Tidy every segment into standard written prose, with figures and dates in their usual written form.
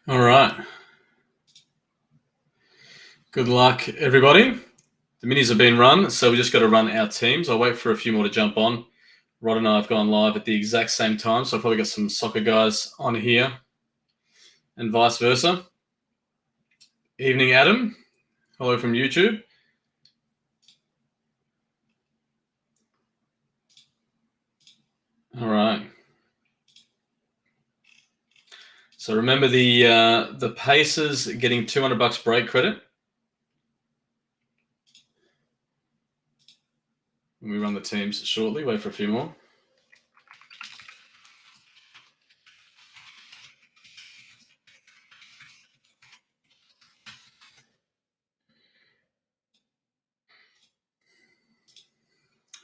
All right. Good luck, everybody. The minis have been run, so we just got to run our teams. I'll wait for a few more to jump on. Rod and I have gone live at the exact same time, so I've probably got some soccer guys on here and vice versa. Evening, Adam. Hello from YouTube. All right. So remember the Pacers getting $200 break credit. We run the teams shortly. Wait for a few more.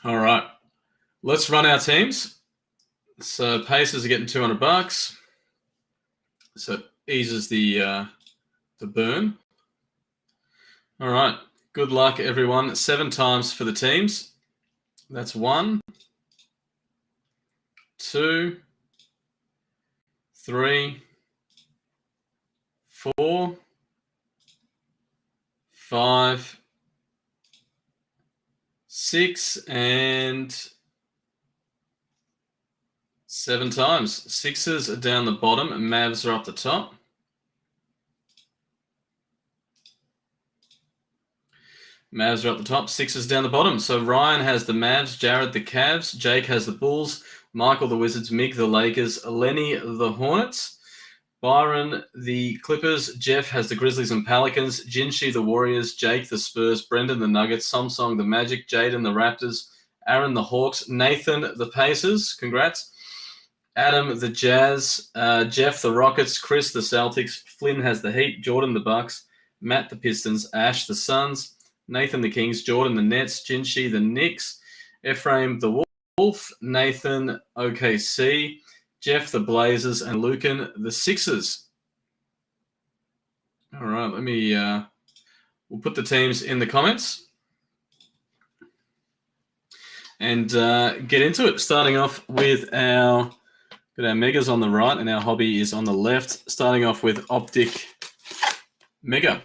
All right. Let's run our teams. So Pacers are getting $200. So it eases the burn. All right. Good luck, everyone. 7 times for the teams. That's 1, 2, 3, 4, 5, 6, and 7 times. Sixes are down the bottom and Mavs are up the top. Mavs are up the top, Sixers down the bottom. So Ryan has the Mavs, Jared the Cavs, Jake has the Bulls, Michael the Wizards, Mick the Lakers, Lenny the Hornets, Byron the Clippers, Jeff has the Grizzlies and Pelicans, Jinshi the Warriors, Jake the Spurs, Brendan the Nuggets, Samsung the Magic, Jaden the Raptors, Aaron the Hawks, Nathan the Pacers, congrats, Adam the Jazz, Jeff the Rockets, Chris the Celtics, Flynn has the Heat, Jordan the Bucks, Matt the Pistons, Ash the Suns, Nathan the Kings, Jordan the Nets, Jinshi the Knicks, Ephraim the Wolf, Nathan OKC, Jeff the Blazers, and Lucan the Sixers. All right, let me we'll put the teams in the comments and get into it. Starting off with our megas on the right and our hobby is on the left. Starting off with Optic Mega.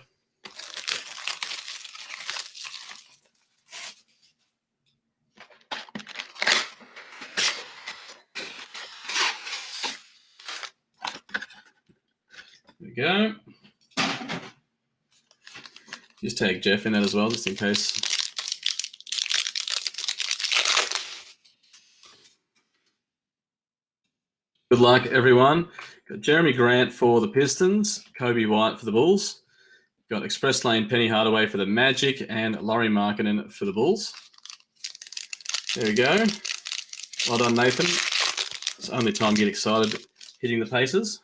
There we go. Just tag Jeff in that as well, just in case. Good luck, everyone. Got Jeremy Grant for the Pistons, Kobe White for the Bulls. Got Express Lane, Penny Hardaway for the Magic, and Laurie Markkinen for the Bulls. There we go. Well done, Nathan. It's only time to get excited hitting the Pacers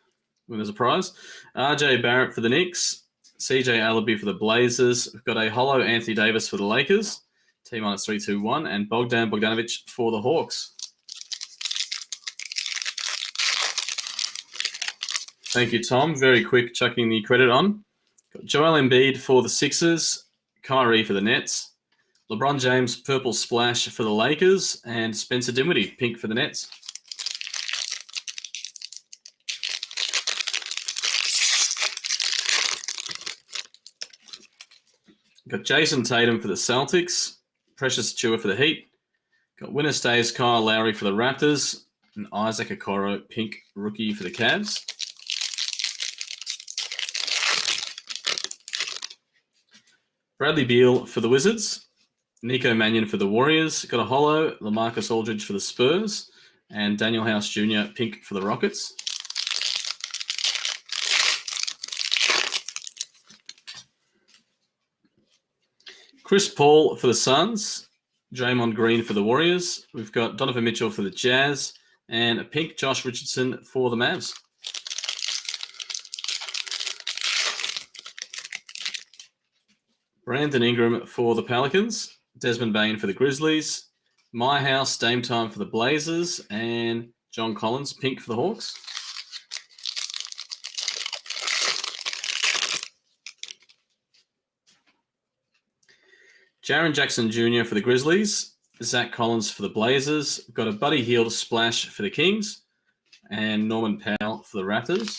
when there's a prize. RJ Barrett for the Knicks, CJ Allaby for the Blazers. We've got a hollow Anthony Davis for the Lakers, T-minus 3-2-1, and Bogdan Bogdanovic for the Hawks. Thank you, Tom. Very quick chucking the credit on. Got Joel Embiid for the Sixers, Kyrie for the Nets, LeBron James purple splash for the Lakers, and Spencer Dinwiddie pink for the Nets. Got Jason Tatum for the Celtics, Precious Achiuwa for the Heat, got winner stays Kyle Lowry for the Raptors, and Isaac Okoro pink rookie for the Cavs. Bradley Beal for the Wizards, Nico Mannion for the Warriors, got a hollow LaMarcus Aldridge for the Spurs, and Daniel House Jr. pink for the Rockets. Chris Paul for the Suns, Draymond Green for the Warriors. We've got Donovan Mitchell for the Jazz, and a pink Josh Richardson for the Mavs. Brandon Ingram for the Pelicans, Desmond Bain for the Grizzlies, My House Dame Time for the Blazers, and John Collins pink for the Hawks. Jaren Jackson Jr. for the Grizzlies, Zach Collins for the Blazers. We've got a Buddy Hield splash for the Kings, and Norman Powell for the Raptors.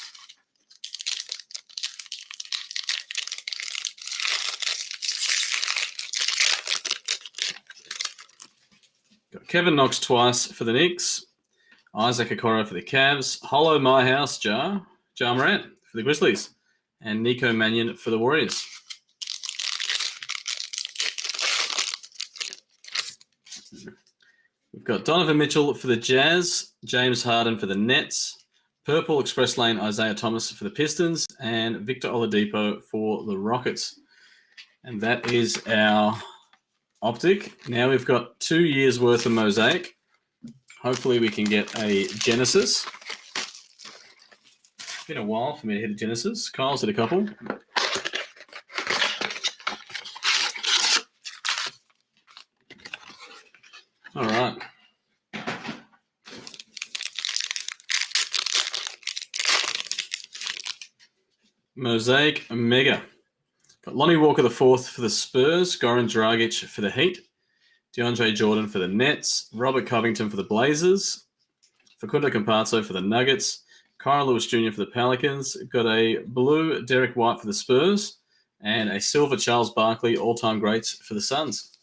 Kevin Knox twice for the Knicks. Isaac Okoro for the Cavs. Hollow My House Ja Morant for the Grizzlies. And Nico Mannion for the Warriors. We've got Donovan Mitchell for the Jazz. James Harden for the Nets. Purple Express Lane Isaiah Thomas for the Pistons. And Victor Oladipo for the Rockets. And that is our optic. Now we've got 2 years worth of Mosaic. Hopefully we can get a Genesis. It's been a while for me to hit a Genesis. Kyle's hit a couple. All right. Mosaic Mega. Got Lonnie Walker the fourth for the Spurs. Goran Dragic for the Heat. DeAndre Jordan for the Nets. Robert Covington for the Blazers. Facundo Campazzo for the Nuggets. Kyle Lewis Jr. for the Pelicans. Got a blue Derek White for the Spurs. And a silver Charles Barkley all-time greats for the Suns.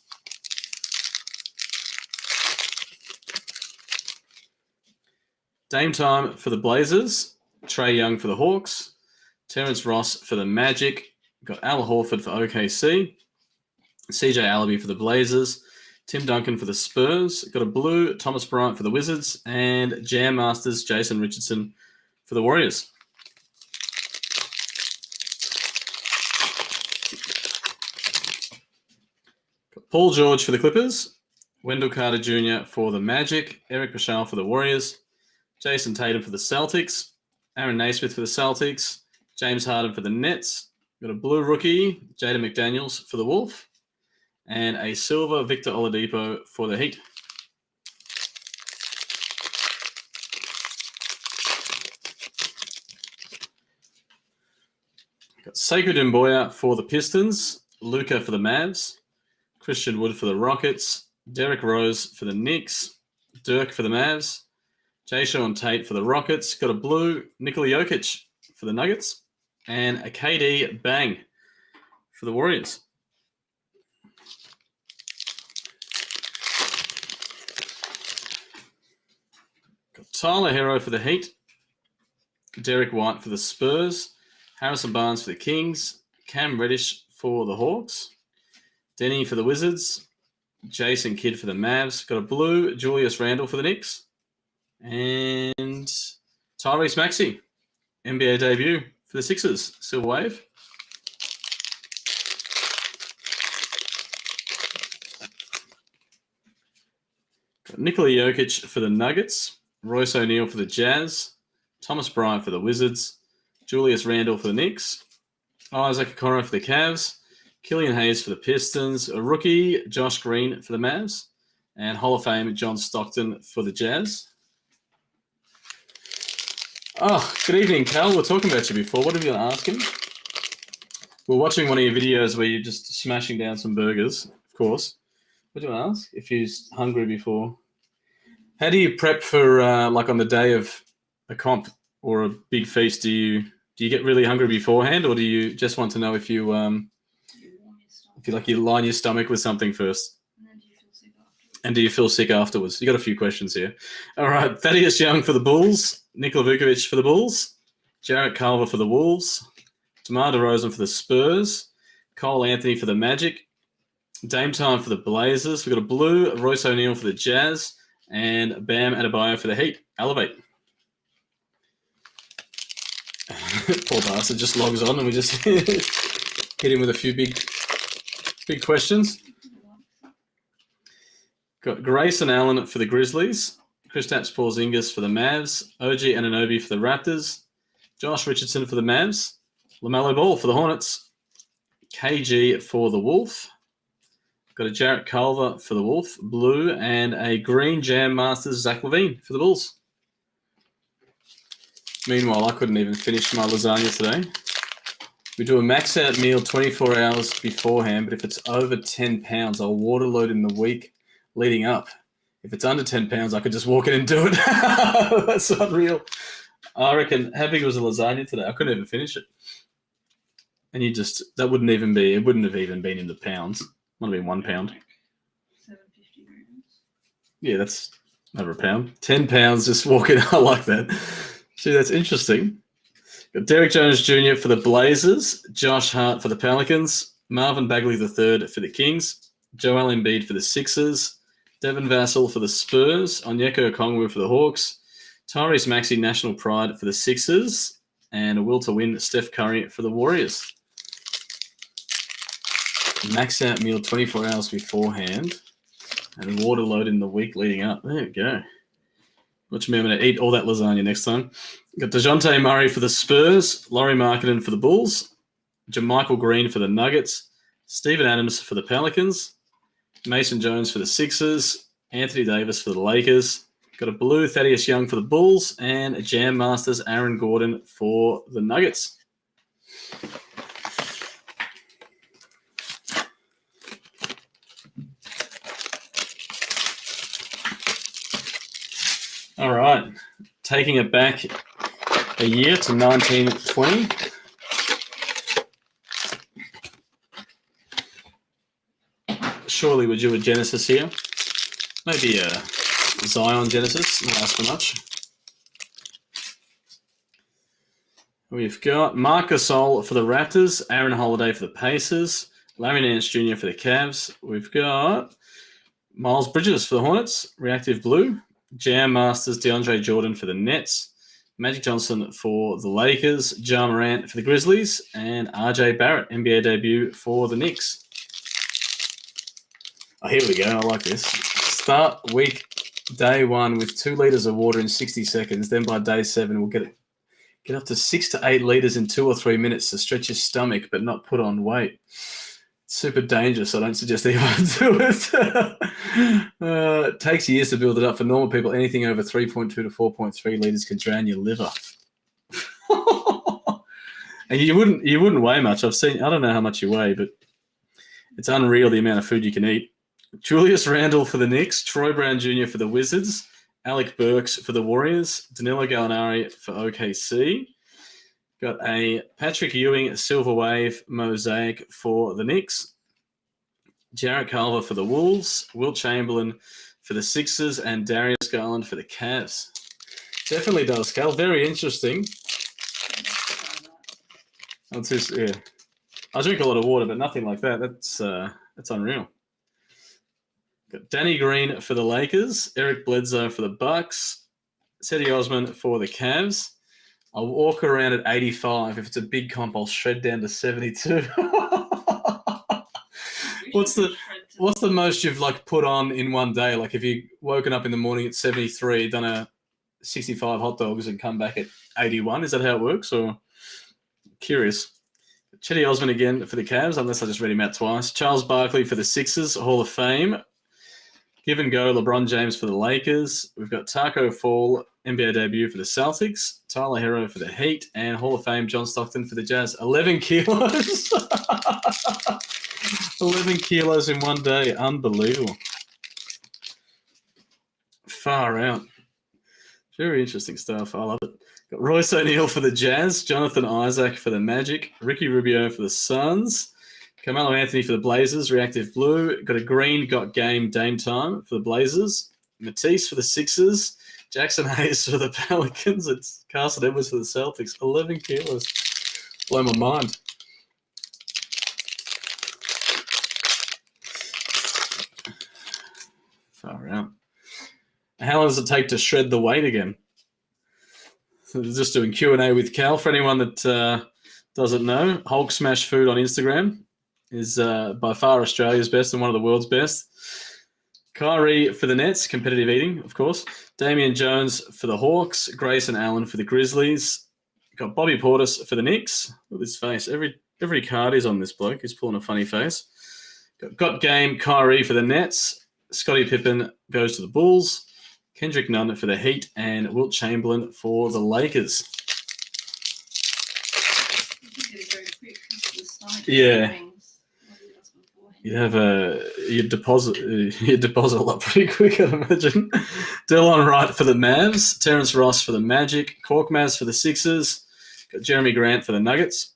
Dame time for the Blazers. Trae Young for the Hawks. Terrence Ross for the Magic. Got Al Horford for OKC. CJ Allaby for the Blazers. Tim Duncan for the Spurs. Got a blue Thomas Bryant for the Wizards. And Jam Masters Jason Richardson for the Warriors. Got Paul George for the Clippers. Wendell Carter Jr. for the Magic. Eric Paschal for the Warriors. Jason Tatum for the Celtics. Aaron Naismith for the Celtics. James Harden for the Nets. Got a blue rookie, Jaden McDaniels for the Wolf. And a silver Victor Oladipo for the Heat. Got Sekou Doumbouya for the Pistons. Luka for the Mavs. Christian Wood for the Rockets. Derrick Rose for the Knicks. Dirk for the Mavs. Jayshawn Tate for the Rockets. Got a blue Nikola Jokic for the Nuggets. And a KD Bang for the Warriors. Got Tyler Hero for the Heat. Derek White for the Spurs. Harrison Barnes for the Kings. Cam Reddish for the Hawks. Denny for the Wizards. Jason Kidd for the Mavs. Got a blue Julius Randle for the Knicks. And Tyrese Maxey, NBA debut for the Sixers, Silver Wave. Got Nikola Jokic for the Nuggets. Royce O'Neal for the Jazz. Thomas Bryant for the Wizards. Julius Randle for the Knicks. Isaac Okoro for the Cavs. Killian Hayes for the Pistons. A rookie, Josh Green for the Mavs. And Hall of Fame, John Stockton for the Jazz. Oh, good evening, Cal. We're talking about you before. What are you going to ask him? We're watching one of your videos where you're just smashing down some burgers, of course. What do you want to ask? If you're hungry before. How do you prep for, like on the day of a comp or a big feast? Do you get really hungry beforehand, or do you just want to know if you line your stomach with something first? And do you feel sick afterwards? You got a few questions here. All right, Thaddeus Young for the Bulls. Nikola Vukovic for the Bulls. Jarrett Culver for the Wolves. DeMar DeRozan for the Spurs. Cole Anthony for the Magic. Dame time for the Blazers. We've got a blue Royce O'Neal for the Jazz. And Bam Adebayo for the Heat. Elevate. Poor bastard just logs on and we just hit him with a few big questions. Got Grayson Allen for the Grizzlies. Kristaps Porzingis for the Mavs. OG Anunoby for the Raptors. Josh Richardson for the Mavs. LaMelo Ball for the Hornets. KG for the Wolf. Got a Jarrett Culver for the Wolf, blue, and a green Jam Masters Zach LaVine for the Bulls. Meanwhile, I couldn't even finish my lasagna today. We do a max out meal 24 hours beforehand, but if it's over 10 pounds, I'll water load in the week leading up. If it's under 10 pounds, I could just walk in and do it. That's unreal. I reckon, how big was the lasagna today? I couldn't even finish it. And it wouldn't have even been in the pounds. Might have been 1 pound. 750 grams. Yeah, that's over a pound. 10 pounds just walking. I like that. See, that's interesting. Got Derek Jones Jr. for the Blazers, Josh Hart for the Pelicans, Marvin Bagley III for the Kings, Joel Embiid for the Sixers, Devin Vassell for the Spurs, Onyeka Okongwu for the Hawks, Tyrese Maxey, National Pride for the Sixers, and a will to win, Steph Curry for the Warriors. Max out meal 24 hours beforehand and water load in the week leading up. There you go. Watch me, I'm going to eat all that lasagna next time. Got DeJounte Murray for the Spurs, Lauri Markkanen for the Bulls, JaMychal Green for the Nuggets, Steven Adams for the Pelicans, Mason Jones for the Sixers, Anthony Davis for the Lakers. Got a blue Thaddeus Young for the Bulls, and a Jam Masters Aaron Gordon for the Nuggets. All right, taking it back a year to 1920. Surely we'll do a Genesis here. Maybe a Zion Genesis, not ask for much. We've got Marc Gasol for the Raptors, Aaron Holiday for the Pacers, Larry Nance Jr. for the Cavs. We've got Miles Bridges for the Hornets, Reactive Blue, Jam Masters DeAndre Jordan for the Nets, Magic Johnson for the Lakers, Ja Morant for the Grizzlies, and RJ Barrett, NBA debut for the Knicks. Oh, here we go. I like this. Start week day 1 with 2 liters of water in 60 seconds. Then by day 7, we'll get up to 6 to 8 liters in 2 or 3 minutes to stretch your stomach but not put on weight. Super dangerous. I don't suggest anyone do it. It takes years to build it up. For normal people, anything over 3.2 to 4.3 liters can drown your liver. And you wouldn't weigh much. I don't know how much you weigh, but it's unreal the amount of food you can eat. Julius Randle for the Knicks, Troy Brown Jr. for the Wizards, Alec Burks for the Warriors, Danilo Gallinari for OKC. Got a Patrick Ewing Silver Wave mosaic for the Knicks, Jarrett Culver for the Wolves, Wilt Chamberlain for the Sixers, and Darius Garland for the Cavs. Definitely does, Cal. Very interesting. Yeah. I drink a lot of water, but nothing like that. That's unreal. Got Danny Green for the Lakers, Eric Bledsoe for the Bucks, Cedi Osman for the Cavs. I'll walk around at 85. If it's a big comp, I'll shred down to 72. What's the most you've put on in one day? Like if you woken up in the morning at 73, done a 65 hot dogs and come back at 81, is that how it works? Or curious. Cedi Osman again for the Cavs, unless I just read him out twice. Charles Barkley for the Sixers, Hall of Fame. Give and go, LeBron James for the Lakers. We've got Taco Fall, NBA debut for the Celtics. Tyler Hero for the Heat. And Hall of Fame, John Stockton for the Jazz. 11 kilos. 11 kilos in one day. Unbelievable. Far out. Very interesting stuff. I love it. Got Royce O'Neal for the Jazz. Jonathan Isaac for the Magic. Ricky Rubio for the Suns. Carmelo Anthony for the Blazers, Reactive Blue. Got a green, got game, Dame Time for the Blazers. Matisse for the Sixers. Jackson Hayes for the Pelicans. It's Carson Edwards for the Celtics. 11 kilos. Blow my mind. Far out. How long does it take to shred the weight again? So just doing Q&A with Cal. For anyone that doesn't know, Hulk Smash Food on Instagram is by far Australia's best and one of the world's best. Kyrie for the Nets, competitive eating, of course. Damian Jones for the Hawks. Grayson Allen for the Grizzlies. Got Bobby Portis for the Knicks. Look at his face. Every card is on this bloke. He's pulling a funny face. Got game, Kyrie for the Nets. Scottie Pippen goes to the Bulls. Kendrick Nunn for the Heat. And Wilt Chamberlain for the Lakers. Yeah. You'd deposit a lot pretty quick, I'd imagine. Delon Wright for the Mavs, Terrence Ross for the Magic, Korkmaz for the Sixers, got Jeremy Grant for the Nuggets.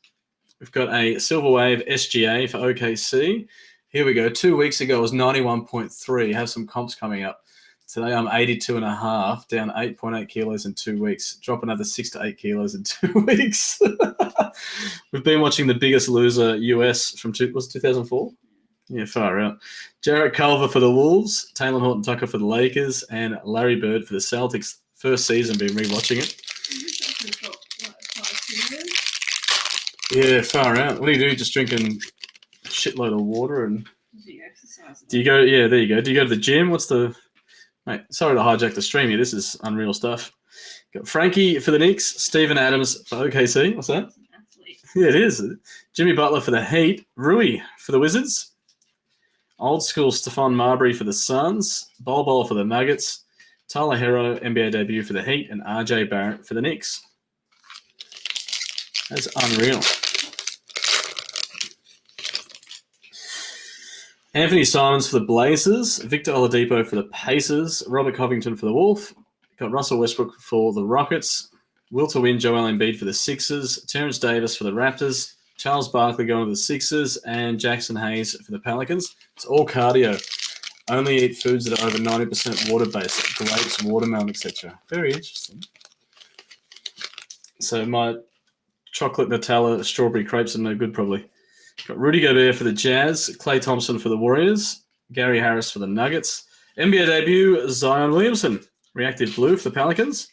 We've got a Silver Wave SGA for OKC. Here we go. 2 weeks ago it was 91.3. Have some comps coming up. Today I'm 82.5, down 8.8 kilos in 2 weeks. Drop another 6 to 8 kilos in 2 weeks. We've been watching The Biggest Loser US from 2004? Yeah, far out. Jarrett Culver for the Wolves, Taylor Horton-Tucker for the Lakers, and Larry Bird for the Celtics. First season, been rewatching it. Yeah, far out. What do you do? Just drinking a shitload of water and. Do you exercise? Do you go? Yeah, there you go. Do you go to the gym? What's the? Mate, sorry to hijack the stream here. This is unreal stuff. Got Frankie for the Knicks, Steven Adams for OKC. What's that? Yeah, it is. Jimmy Butler for the Heat, Rui for the Wizards, old school Stephon Marbury for the Suns, Bol for the Nuggets, Tyler Hero NBA debut for the Heat, and RJ Barrett for the Knicks. That's unreal. Anthony Simons for the Blazers, Victor Oladipo for the Pacers, Robert Covington for the Wolf, got Russell Westbrook for the Rockets, Will to win Joel Embiid for the Sixers, Terrence Davis for the Raptors, Charles Barkley going to the Sixers, and Jackson Hayes for the Pelicans. It's all cardio. Only eat foods that are over 90% water-based, like grapes, watermelon, etc. Very interesting. So my chocolate Nutella strawberry crepes are no good probably. Got Rudy Gobert for the Jazz, Klay Thompson for the Warriors, Gary Harris for the Nuggets, NBA debut Zion Williamson, Reactive Blue for the Pelicans.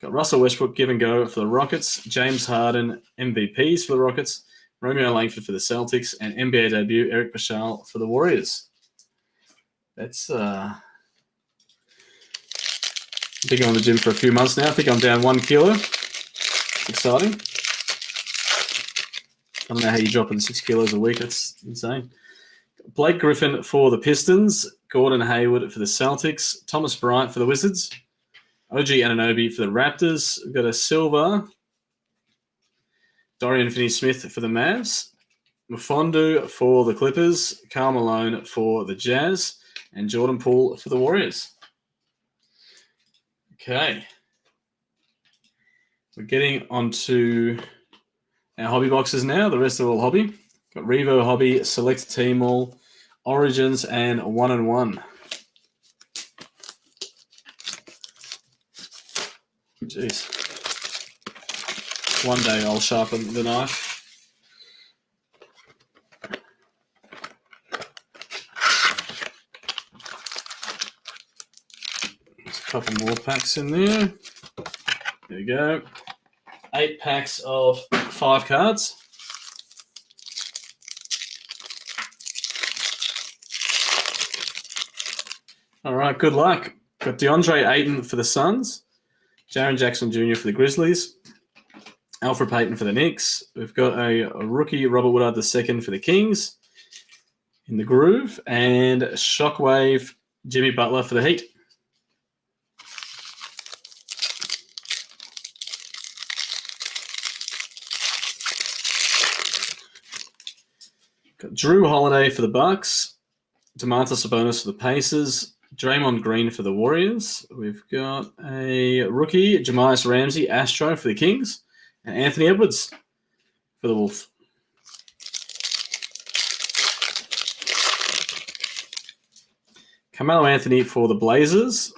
Got Russell Westbrook give and go for the Rockets, James Harden MVPs for the Rockets, Romeo Langford for the Celtics, and NBA debut Eric Pascal for the Warriors. That's been going to the gym for a few months now. I think I'm down 1 kilo. It's exciting. I don't know how you drop in 6 kilos a week. That's insane. Blake Griffin for the Pistons, Gordon Hayward for the Celtics, Thomas Bryant for the Wizards, OG Anunoby for the Raptors. We've got a silver, Dorian Finney-Smith for the Mavs, Mfondu for the Clippers, Karl Malone for the Jazz, and Jordan Poole for the Warriors. Okay. We're getting onto our hobby boxes now. The rest are all hobby. Got Revo Hobby, Select Team All, Origins, and 1-on-1. Jeez. One day I'll sharpen the knife. There's a couple more packs in there. There you go. 8 packs of 5 cards. All right, good luck. Got DeAndre Ayton for the Suns, Jaren Jackson Jr. for the Grizzlies, Alfred Payton for the Knicks. We've got a rookie, Robert Woodard II for the Kings in the groove, and Shockwave, Jimmy Butler for the Heat. Got Drew Holiday for the Bucks, Domantas Sabonis for the Pacers, Draymond Green for the Warriors. We've got a rookie, Jamias Ramsey, Astro for the Kings, and Anthony Edwards for the Wolves. Carmelo Anthony for the Blazers,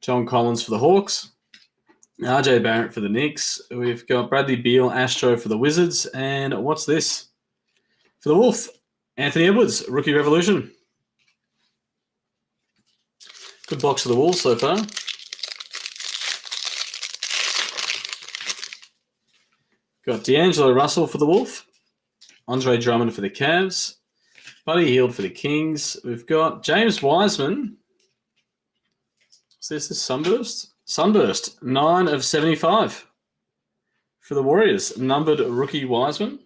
John Collins for the Hawks, RJ Barrett for the Knicks. We've got Bradley Beal, Astro for the Wizards, and what's this? For the Wolf, Anthony Edwards, Rookie Revolution. Good box for the Wolves so far. Got D'Angelo Russell for the Wolf, Andre Drummond for the Cavs, Buddy Hield for the Kings. We've got James Wiseman. What's this? Sunburst? Sunburst, 9 of 75 for the Warriors. Numbered rookie Wiseman.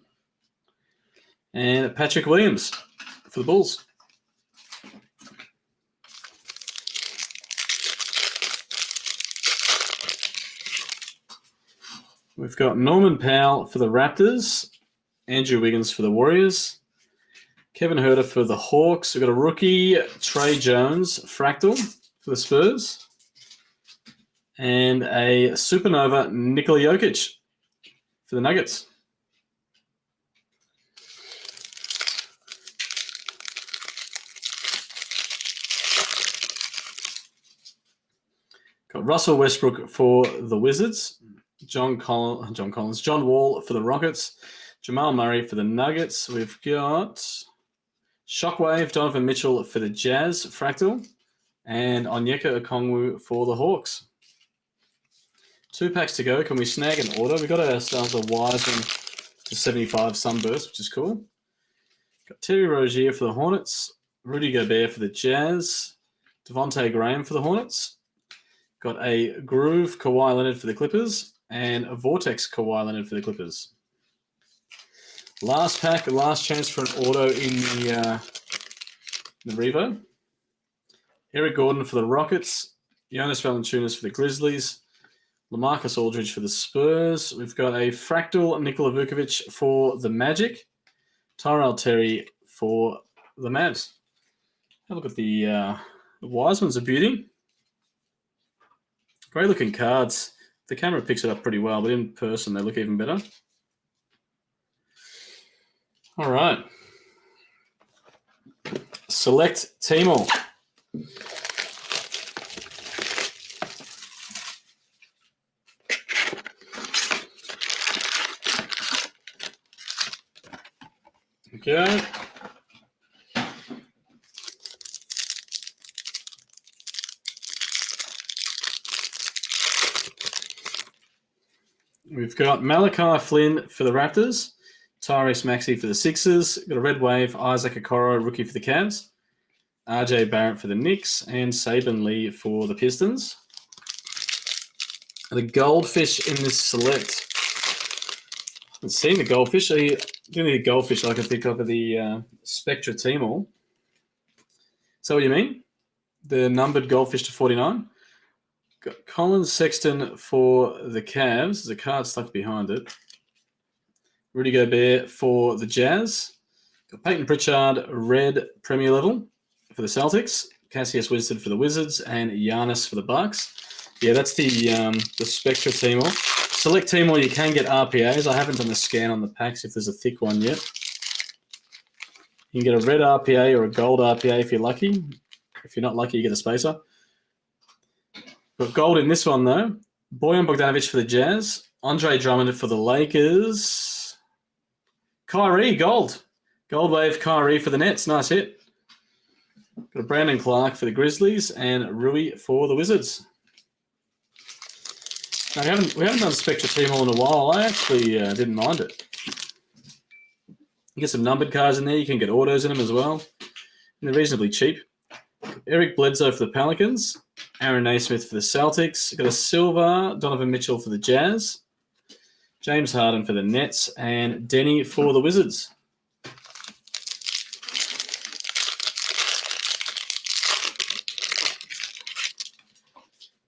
And Patrick Williams for the Bulls. We've got Norman Powell for the Raptors, Andrew Wiggins for the Warriors, Kevin Huerter for the Hawks. We've got a rookie, Trey Jones, Fractal for the Spurs, and a Supernova, Nikola Jokic for the Nuggets. Got Russell Westbrook for the Wizards. John Wall for the Rockets. Jamal Murray for the Nuggets. We've got Shockwave, Donovan Mitchell for the Jazz, Fractal. And Onyeka Okongwu for the Hawks. 2 packs to go. Can we snag an order? We got ourselves a Wiseman to 75 Sunburst, which is cool. Got Terry Rozier for the Hornets. Rudy Gobert for the Jazz. Devontae Graham for the Hornets. Got a Groove Kawhi Leonard for the Clippers. And a Vortex Kawhi Leonard for the Clippers. Last pack, last chance for an auto in the Revo. Eric Gordon for the Rockets. Jonas Valanciunas for the Grizzlies. LaMarcus Aldridge for the Spurs. We've got a Fractal Nikola Vukovic for the Magic. Tyrell Terry for the Mavs. Have a look at the Wiseman's a beauty. Great looking cards. The camera picks it up pretty well, but in person they look even better. All right. Select Teamall. Okay. We've got Malachi Flynn for the Raptors, Tyrese Maxey for the Sixers, got a Red Wave, Isaac Okoro, rookie for the Cavs, RJ Barrett for the Knicks, and Saban Lee for the Pistons. The Goldfish in this select. I haven't seen the Goldfish. The only Goldfish I can think of are the Spectra Teamall. Is that what you mean? The numbered Goldfish to 49? Got Colin Sexton for the Cavs. There's a card stuck behind it. Rudy Gobert for the Jazz. Got Peyton Pritchard, red Premier level for the Celtics. Cassius Winston for the Wizards. And Giannis for the Bucks. Yeah, that's the Spectra Teamall. Select Teamall, you can get RPAs. I haven't done the scan on the packs if there's a thick one yet. You can get a red RPA or a gold RPA if you're lucky. If you're not lucky, you get a spacer. Got gold in this one, though. Bojan Bogdanovic for the Jazz. Andre Drummond for the Lakers. Kyrie, gold. Gold Wave Kyrie for the Nets. Nice hit. Got a Brandon Clark for the Grizzlies and Rui for the Wizards. Now, we haven't done Spectra Teamall in a while. I actually didn't mind it. You get some numbered cards in there. You can get autos in them as well. And they're reasonably cheap. Eric Bledsoe for the Pelicans. Aaron Naismith for the Celtics. Got a silver Donovan Mitchell for the Jazz. James Harden for the Nets. And Denny for the Wizards.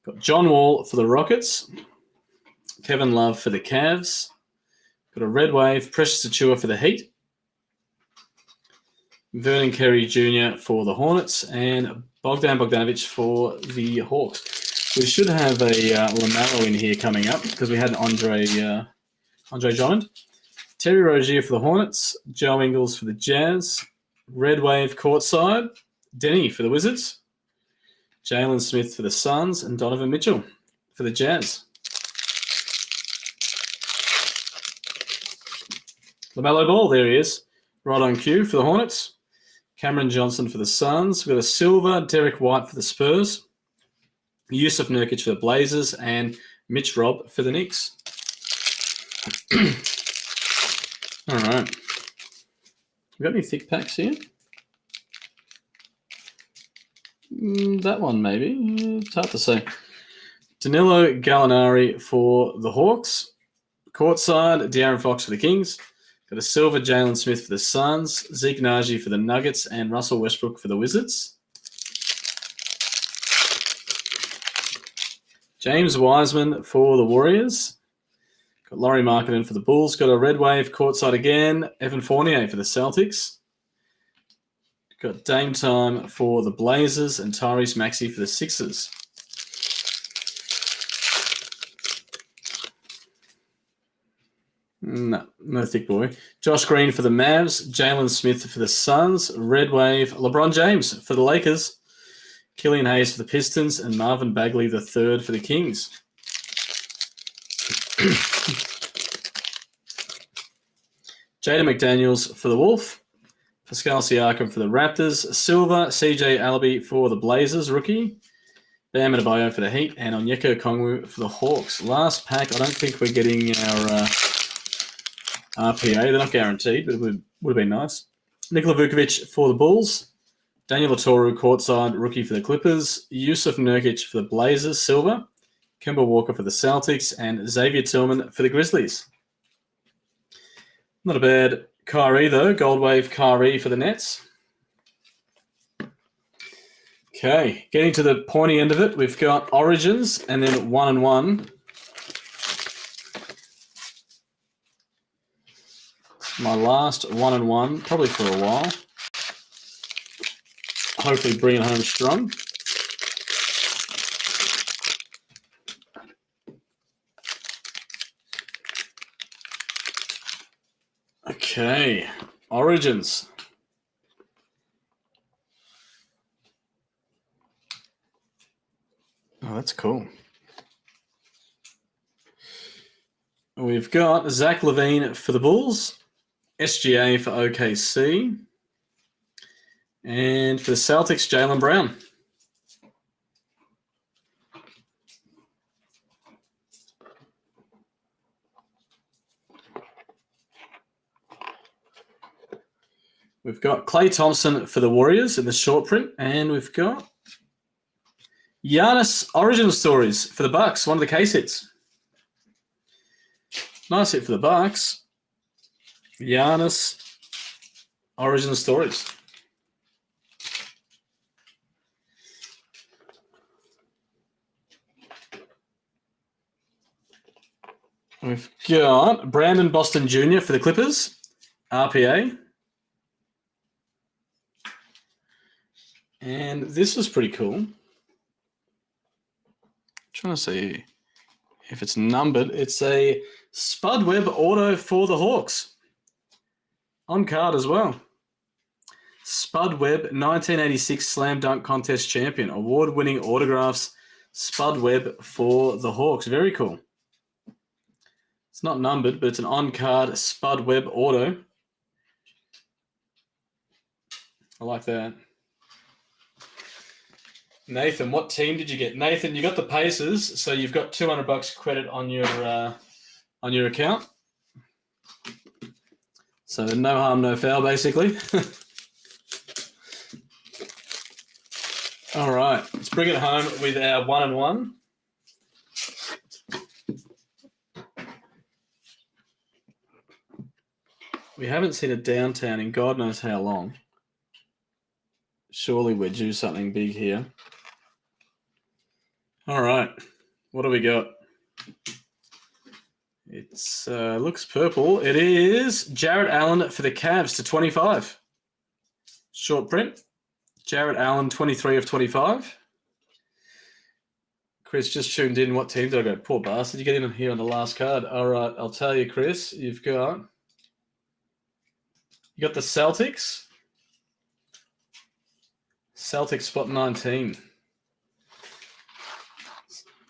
Got John Wall for the Rockets. Kevin Love for the Cavs. Got a Red Wave, Precious Achiuwa for the Heat. Vernon Carey Jr. for the Hornets. And Bogdan Bogdanovic for the Hawks. We should have a LaMelo in here coming up because we had Andre Drummond. Terry Rozier for the Hornets. Joe Ingles for the Jazz. Red Wave courtside. Denny for the Wizards. Jalen Smith for the Suns. And Donovan Mitchell for the Jazz. LaMelo Ball, there he is. Right on cue for the Hornets. Cameron Johnson for the Suns. We've got a silver Derek White for the Spurs. Yusuf Nurkic for the Blazers. And Mitch Robb for the Knicks. All right. We got any thick packs here? That one, maybe. It's hard to say. Danilo Gallinari for the Hawks. Courtside, De'Aaron Fox for the Kings. Got a silver Jalen Smith for the Suns, Zeke Naji for the Nuggets, and Russell Westbrook for the Wizards. James Wiseman for the Warriors. Got Lauri Markkanen for the Bulls. Got a Red Wave courtside again. Evan Fournier for the Celtics. Got Dame Time for the Blazers and Tyrese Maxey for the Sixers. No thick boy. Josh Green for the Mavs. Jalen Smith for the Suns. Red Wave. LeBron James for the Lakers. Killian Hayes for the Pistons, and Marvin Bagley III for the Kings. Jaden McDaniels for the Wolf. Pascal Siakam for the Raptors. Silver, CJ Alabi for the Blazers, rookie. Bam Adebayo for the Heat. And Onyeka Okongwu for the Hawks. Last pack, I don't think we're getting our RPA. They're not guaranteed, but it would have been nice. Nikola Vukovic for the Bulls. Daniel Latoru, courtside, rookie for the Clippers. Yusuf Nurkic for the Blazers, silver. Kemba Walker for the Celtics. And Xavier Tillman for the Grizzlies. Not a bad Kyrie, though. Gold Wave Kyrie for the Nets. Okay, getting to the pointy end of it, we've got Origins and then 1-1. My last 1-1, probably for a while. Hopefully bring it home strong. Okay, Origins. Oh, that's cool. We've got Zach LaVine for the Bulls, SGA for OKC, and for the Celtics, Jaylen Brown. We've got Klay Thompson for the Warriors in the short print, and we've got Giannis Origin Stories for the Bucks, one of the case hits. Nice hit for the Bucks. Giannis Origin Stories. We've got Brandon Boston Jr. for the Clippers, RPA. And this was pretty cool. I'm trying to see if it's numbered. It's a Spud Webb auto for the Hawks. On card as well. Spud Webb, 1986 Slam Dunk Contest champion. Award-winning autographs. Spud Webb for the Hawks. Very cool. It's not numbered, but it's an on-card Spud Webb auto. I like that. Nathan, what team did you get? Nathan, you got the Pacers, so you've got $200 credit on your account. So no harm, no foul, basically. All right, let's bring it home with our 1-1. We haven't seen a downtown in God knows how long. Surely we're due something big here. All right, what do we got? It's looks purple. It is Jarrett Allen for the Cavs to 25. Short print. Jarrett Allen, 23 of 25. Chris just tuned in. What team did I go? Poor bastard. You get in here on the last card. All right, I'll tell you, Chris. You got the Celtics. Celtics spot 19.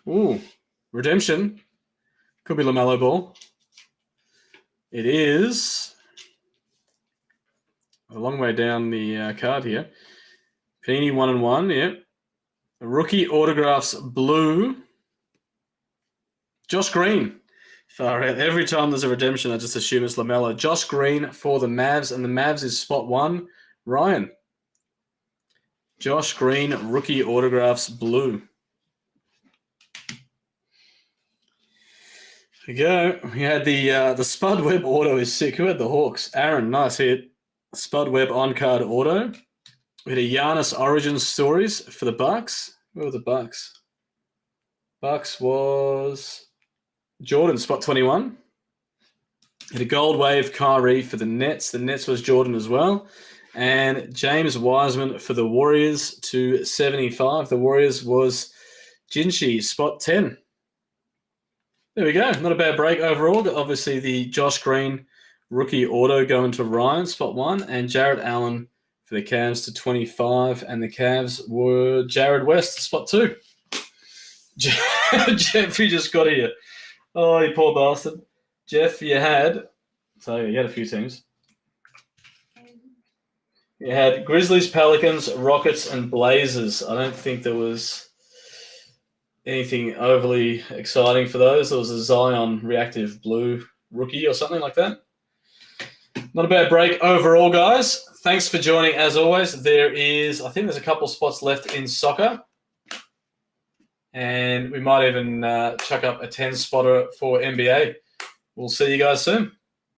Ooh, redemption. Could be LaMelo Ball. It is a long way down the card here. Panini 1-1, yeah. Rookie autographs blue. Josh Green. Far out. Every time there's a redemption, I just assume it's LaMelo. Josh Green for the Mavs, and the Mavs is spot 1. Ryan. Josh Green, rookie autographs blue. There we go. We had the Spud Webb auto is sick. Who had the Hawks? Aaron, nice hit. Spud Webb on-card auto. We had a Giannis Origin Stories for the Bucks. Where were the Bucks? Bucks was Jordan, spot 21. Had a Gold Wave Kyrie for the Nets. The Nets was Jordan as well. And James Wiseman for the Warriors to 75. The Warriors was Jinshi, spot 10. There we go. Not a bad break overall. Obviously, the Josh Green rookie auto going to Ryan, spot 1, and Jarrett Allen for the Cavs to 25, and the Cavs were Jared West, spot 2. Jeffrey just got here. Oh, you poor bastard. Jeff, you had a few teams. You had Grizzlies, Pelicans, Rockets, and Blazers. I don't think there was anything overly exciting for those. There was a Zion reactive blue rookie or something like that. Not a bad break overall, guys. Thanks for joining as always. I think there's a couple spots left in soccer. And we might even chuck up a 10-spotter for NBA. We'll see you guys soon.